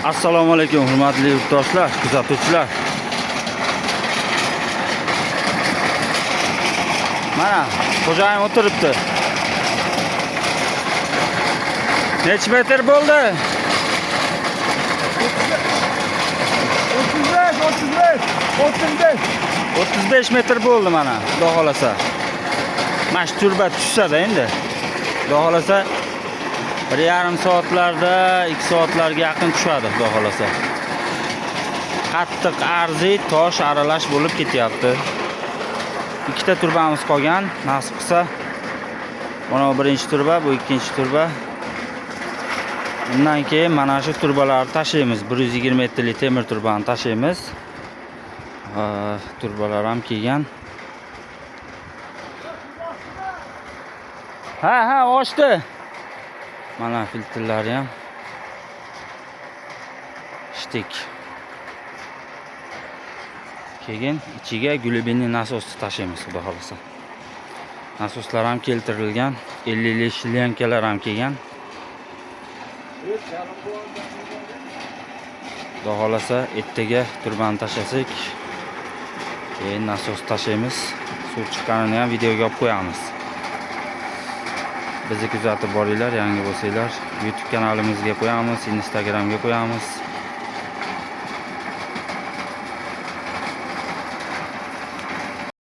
Assalomu alaykum hurmatli yurtdoshlar, kuzatuvchilar. Mana xo'jayin o'tiribdi. Necha metr bo'ldi? 35 metr bo'ldi mana, xudo xolasa. Mana shu turba tushsa-da endi. Xudo xolasa 1,5 soatlarda, 2 soatlarga yaqin tushadi, xudo xolasa. Qattiq arziy tosh aralash bo'lib ketyapti. Ikkita turbamiz qolgan, nasib qilsa. Mana bu birinchi turba, bu ikkinchi turba. Undan keyin mana shu turbalarni tashlaymiz. 120 metrli temir turbani tashlaymiz. Turbalar ham kelgan. Ha, ochdi. Mana filtrlari ham. Shtik. Keyin ichiga glubinli nasosni tashlaymiz, xudo xolasa. Nasoslar ham keltirilgan, 50 shilyankalar ham kelgan. Xudo xolasa ertaga turbani tashlasak, keyin nasos tashlaymiz. Suv chiqqanini ham videoga olib qo'yamiz. Bizni kuzatib boringlar, yangi bo'lsanglar, YouTube kanalimizga qo'yamiz, Instagramga qo'yamiz.